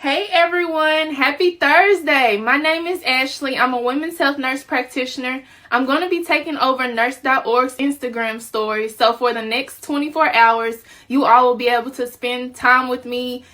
Hey everyone, happy Thursday. My name is Ashley. I'm a women's health nurse practitioner. I'm going to be taking over Nurse.org's Instagram story. So for the next 24 hours, you all will be able to spend time with me,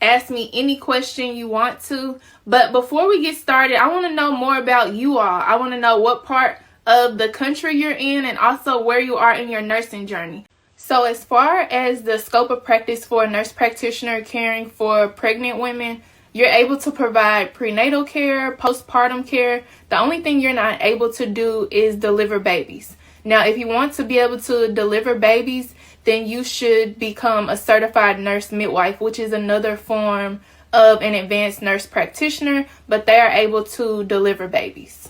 ask me any question you want to. But before we get started, I want to know more about you all. I want to know what part of the country you're in and also where you are in your nursing journey. So as far as the scope of practice for a nurse practitioner caring for pregnant women, you're able to provide prenatal care, postpartum care. The only thing you're not able to do is deliver babies. Now, if you want to be able to deliver babies, then you should become a certified nurse midwife, which is another form of an advanced nurse practitioner, but they are able to deliver babies.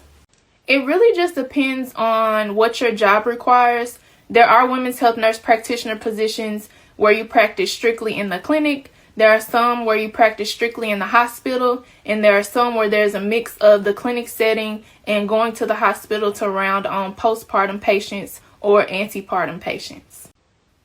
It really just depends on what your job requires. There are women's health nurse practitioner positions where you practice strictly in the clinic. There are some where you practice strictly in the hospital, and there are some where there's a mix of the clinic setting and going to the hospital to round on postpartum patients or antepartum patients.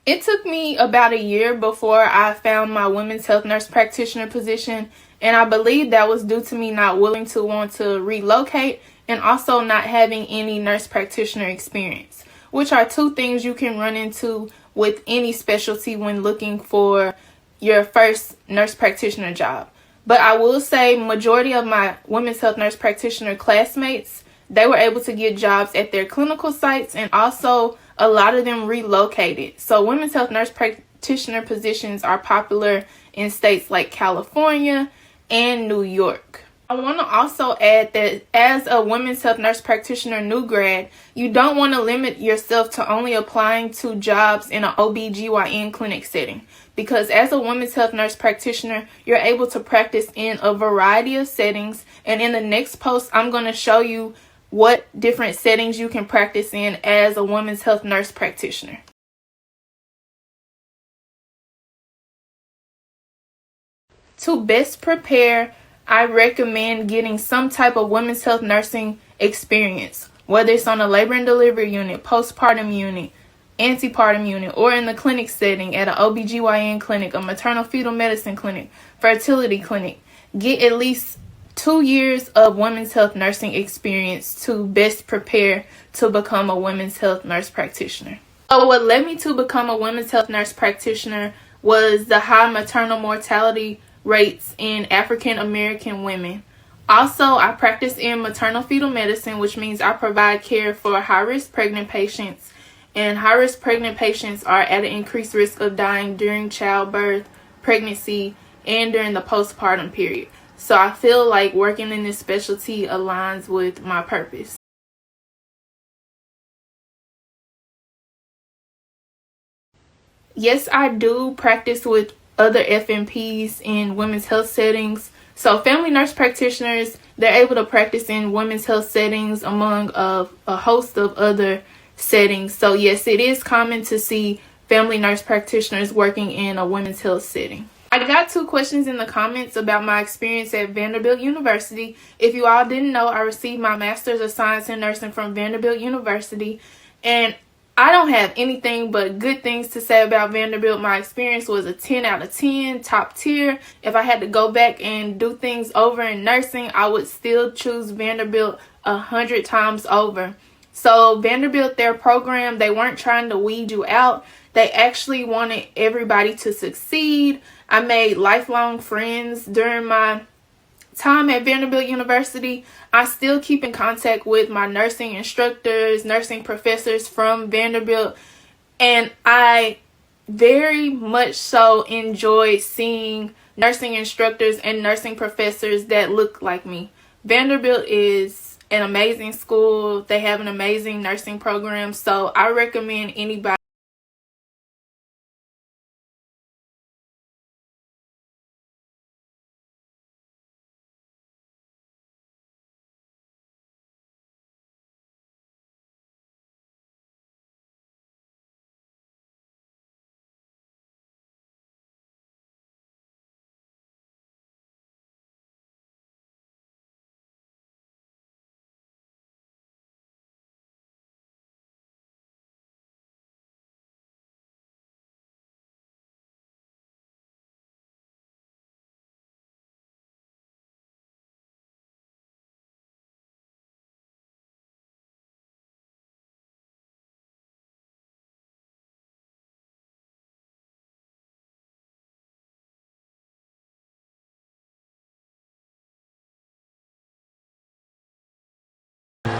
It took me about a year before I found my women's health nurse practitioner position, and I believe that was due to me not willing to want to relocate and also not having any nurse practitioner experience, which are two things you can run into with any specialty when looking for your first nurse practitioner job. But I will say majority of my women's health nurse practitioner classmates, they were able to get jobs at their clinical sites, and also a lot of them relocated. So women's health nurse practitioner positions are popular in states like California and New York. I want to also add that as a women's health nurse practitioner new grad, you don't want to limit yourself to only applying to jobs in an OBGYN clinic setting, because as a women's health nurse practitioner, you're able to practice in a variety of settings. And in the next post, I'm going to show you what different settings you can practice in as a women's health nurse practitioner. To best prepare, I recommend getting some type of women's health nursing experience, whether it's on a labor and delivery unit, postpartum unit, antepartum unit, or in the clinic setting at an OBGYN clinic, a maternal fetal medicine clinic, fertility clinic. Get at least 2 years of women's health nursing experience to best prepare to become a women's health nurse practitioner. So what led me to become a women's health nurse practitioner was the high maternal mortality rates in African American women. Also, I practice in maternal fetal medicine, which means I provide care for high-risk pregnant patients. And high-risk pregnant patients are at an increased risk of dying during childbirth, pregnancy, and during the postpartum period. So I feel like working in this specialty aligns with my purpose. Yes, I do practice with other FNPs in women's health settings. So family nurse practitioners, they're able to practice in women's health settings among a host of other settings. So yes, it is common to see family nurse practitioners working in a women's health setting. I got 2 questions in the comments about my experience at Vanderbilt University. If you all didn't know, I received my Master's of Science in Nursing from Vanderbilt University, and I don't have anything but good things to say about Vanderbilt. My experience was a 10 out of 10, top tier. If I had to go back and do things over in nursing, I would still choose Vanderbilt 100 times over. So Vanderbilt, their program, they weren't trying to weed you out. They actually wanted everybody to succeed. I made lifelong friends during my time at Vanderbilt University. I still keep in contact with my nursing instructors, nursing professors from Vanderbilt, and I very much so enjoy seeing nursing instructors and nursing professors that look like me. Vanderbilt is an amazing school. They have an amazing nursing program, so I recommend anybody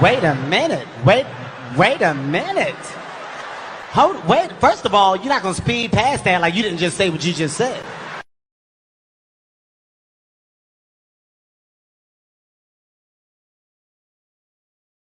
Wait a minute. Wait a minute. Wait. First of all, you're not gonna speed past that like you didn't just say what you just said.